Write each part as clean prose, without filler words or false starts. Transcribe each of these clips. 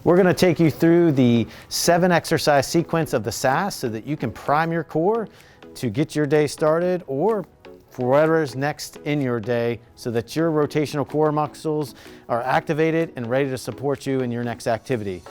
We're going to take you through the 7 exercise sequence of the SAS so that you can prime your core to get your day started, or for whatever's next in your day, so that your rotational core muscles are activated and ready to support you in your next activity.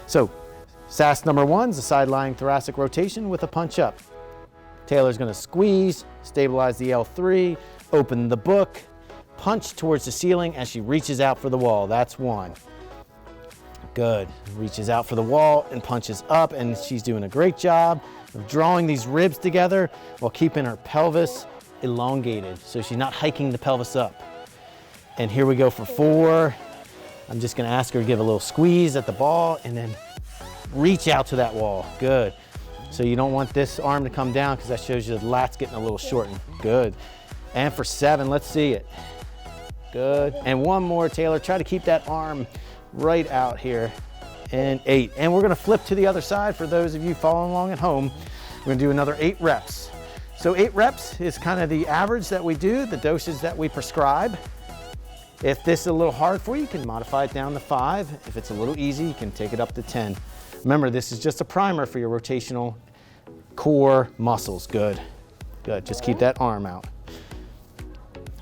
So SAS number 1 is a side lying thoracic rotation with a punch up. Taylor's going to squeeze, stabilize the L3, open the book, punch towards the ceiling as she reaches out for the wall. That's 1. Good. Reaches out for the wall and punches up, and she's doing a great job of drawing these ribs together while keeping her pelvis elongated, so she's not hiking the pelvis up. And here we go for 4. I'm just going to ask her to give a little squeeze at the ball and then reach out to that wall. Good. So you don't want this arm to come down because that shows you the lat's getting a little shortened. Good. And for 7, let's see it. Good. And 1 more, Taylor. Try to keep that arm right out here. And 8. And we're going to flip to the other side for those of you following along at home. We're going to do another 8 reps. So 8 reps is kind of the average that we do, the dosage that we prescribe. If this is a little hard for you, you can modify it down to 5. If it's a little easy, you can take it up to 10. Remember, this is just a primer for your rotational core muscles. Good. Good. Just keep that arm out.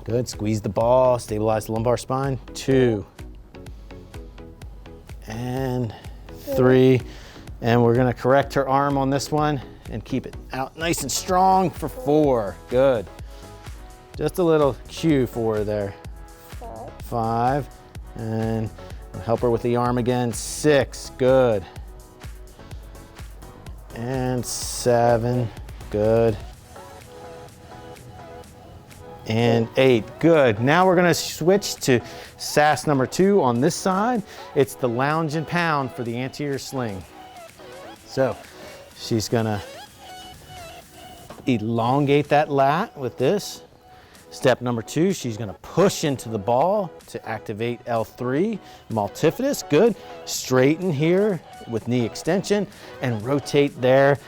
Good. Squeeze the ball, stabilize the lumbar spine. 2. And 3. And we're going to correct her arm on this one and keep it out nice and strong for 4. Good. Just a little cue for her there. 5. And help her with the arm again. 6. Good. And 7. Good. And 8. Good. Now we're going to switch to SAS number 2 on this side. It's the lounge and pound for the anterior sling. So she's going to elongate that lat with this. Step number 2, she's going to push into the ball to activate L3, multifidus. Good. Straighten here with knee extension and rotate there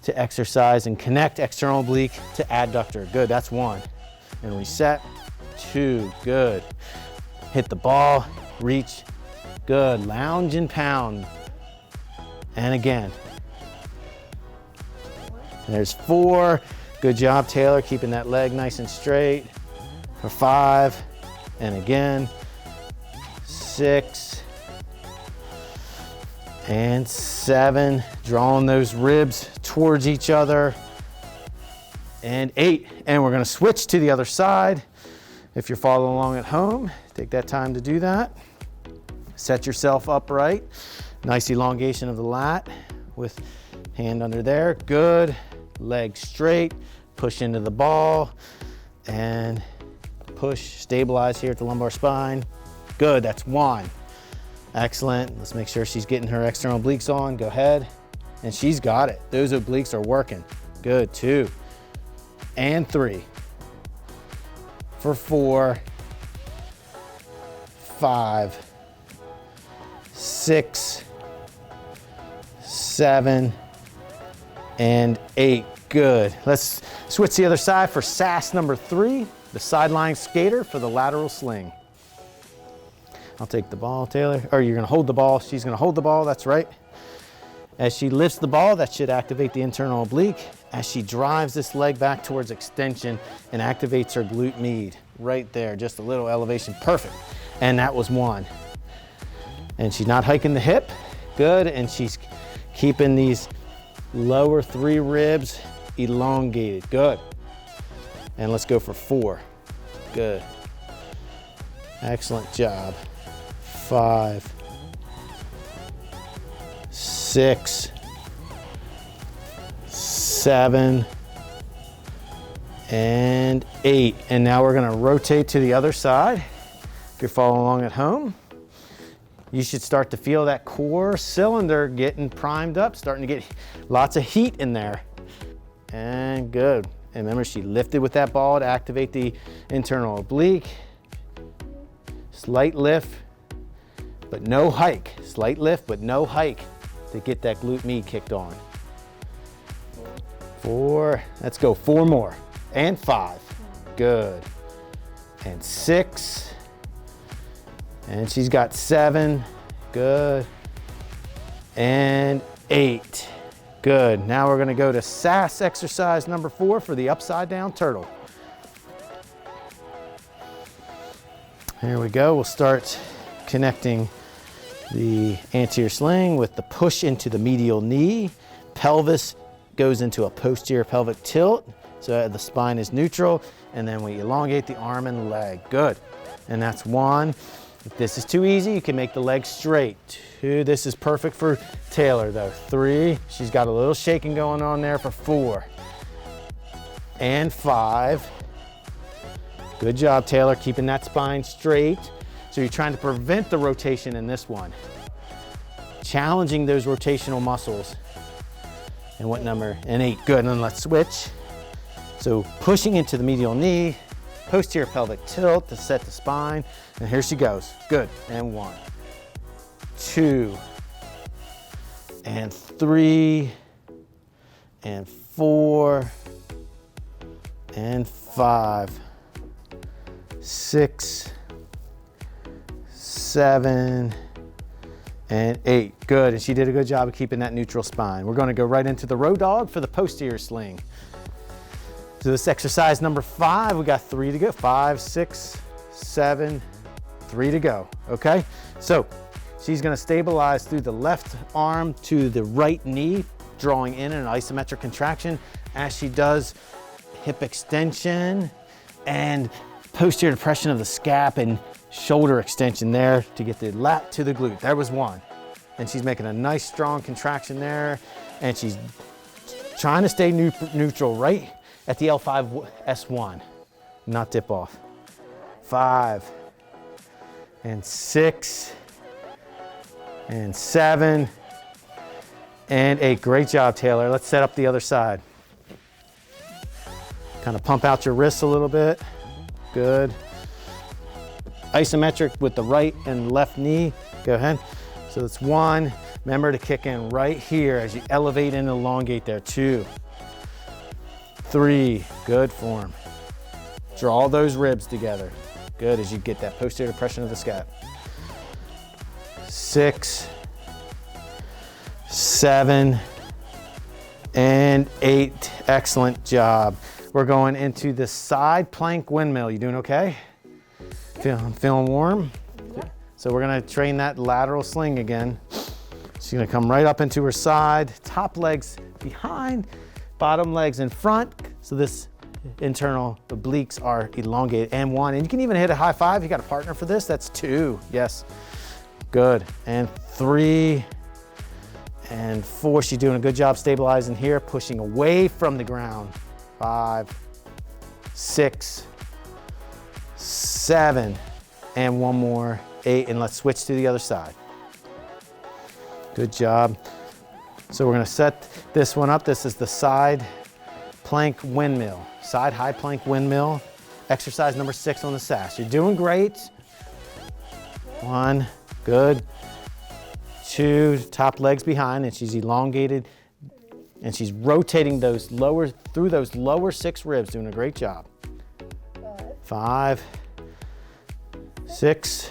to exercise and connect external oblique to adductor. Good. That's 1. And reset. 2. Good. Hit the ball. Reach. Good. Lounge and pound. And again. There's 4. Good job, Taylor, keeping that leg nice and straight. For 5, and again, 6, and 7. Drawing those ribs towards each other. And 8. And we're going to switch to the other side. If you're following along at home, take that time to do that. Set yourself upright. Nice elongation of the lat with hand under there. Good. Leg straight, push into the ball, and push, stabilize here at the lumbar spine. Good, that's 1. Excellent. Let's make sure she's getting her external obliques on. Go ahead. And she's got it. Those obliques are working. Good, 2. And 3. For 4. 5. 6. 7. And 8. Good. Let's switch to the other side for SAS number 3, the side-lying skater for the lateral sling. I'll take the ball, Taylor. Or you're going to hold the ball. She's going to hold the ball. That's right. As she lifts the ball, that should activate the internal oblique. As she drives this leg back towards extension and activates her glute med. Right there. Just a little elevation. Perfect. And that was 1. And she's not hiking the hip. Good. And she's keeping these lower 3 ribs elongated. Good. And let's go for 4. Good. Excellent job. 5. 6. 7. And 8. And now we're going to rotate to the other side. If you're following along at home, you should start to feel that core cylinder getting primed up, starting to get lots of heat in there. And good. And remember, she lifted with that ball to activate the internal oblique. Slight lift, but no hike. Slight lift, but no hike to get that glute med kicked on. 4, let's go 4 more. And 5, good. And 6, and she's got 7, good. and 8. Good. Now we're going to go to SAS exercise number 4 for the upside down turtle. Here we go. We'll start connecting the anterior sling with the push into the medial knee. Pelvis goes into a posterior pelvic tilt, so the spine is neutral, and then we elongate the arm and leg. Good. And that's 1. If this is too easy, you can make the leg straight. 2, this is perfect for Taylor though. 3, she's got a little shaking going on there for 4. And 5. Good job, Taylor, keeping that spine straight. So you're trying to prevent the rotation in this one. Challenging those rotational muscles. And what number? And 8, good, and then let's switch. So pushing into the medial knee, posterior pelvic tilt to set the spine, and here she goes. Good, and 1, 2, and 3, and 4, and 5, 6, 7, and 8. Good, and she did a good job of keeping that neutral spine. We're going to go right into the road dog for the posterior sling. So this exercise number 5, we got 3 to go. 5, 6, 7, 3 to go. Okay, so she's going to stabilize through the left arm to the right knee, drawing in an isometric contraction as she does hip extension and posterior depression of the scap and shoulder extension there to get the lat to the glute. There was 1. And she's making a nice strong contraction there, and she's trying to stay neutral right at the L5 S1, not dip off. 5, and 6, and 7, and 8. Great job, Taylor. Let's set up the other side. Kind of pump out your wrists a little bit. Good. Isometric with the right and left knee. Go ahead. So it's 1. Remember to kick in right here as you elevate and elongate there. 2, 3, good form. Draw those ribs together. Good, as you get that posterior depression of the scap. 6, 7, and 8. Excellent job. We're going into the side plank windmill. You doing okay? Feeling warm? So we're gonna train that lateral sling again. She's gonna come right up into her side, top legs behind, bottom legs in front. So this internal obliques are elongated. And 1, and you can even hit a high 5. You got a partner for this, that's 2, yes. Good, and 3, and 4. She's doing a good job stabilizing here, pushing away from the ground. 5, 6, 7, and 1 more, 8, and let's switch to the other side. Good job. So we're gonna set this one up. This is the side plank windmill, side high plank windmill, exercise number 6 on the SAS. You're doing great. 1, good. 2, top legs behind, and she's elongated, and she's rotating those lower, through those lower 6 ribs, doing a great job. 5, 6,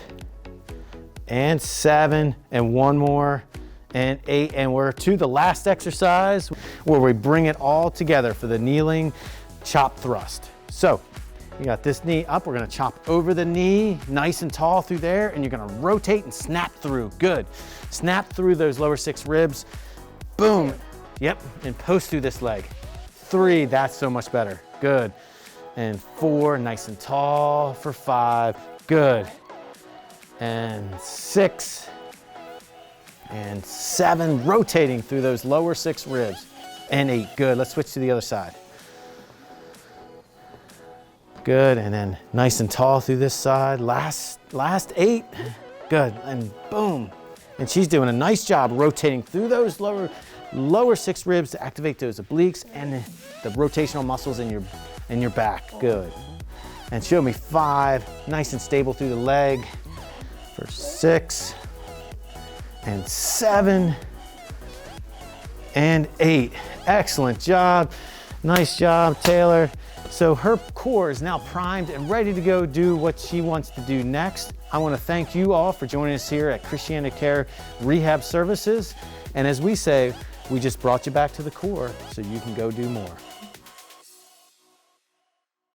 and 7, and 1 more, and 8, and we're to the last exercise where we bring it all together for the kneeling chop thrust. So you got this knee up, we're gonna chop over the knee, nice and tall through there, and you're gonna rotate and snap through, good. Snap through those lower 6 ribs, boom, yep, and post through this leg. 3, that's so much better, good. And 4, nice and tall for 5, good. And 6, and 7, rotating through those lower 6 ribs. And 8, good. Let's switch to the other side. Good, and then nice and tall through this side. Last 8, good, and boom. And she's doing a nice job rotating through those lower 6 ribs to activate those obliques and the rotational muscles in your back, good. And show me 5, nice and stable through the leg for 6, and 7, and 8. Excellent job. Nice job, Taylor. So her core is now primed and ready to go do what she wants to do next. I want to thank you all for joining us here at ChristianaCare Rehab Services. And as we say, we just brought you back to the core so you can go do more.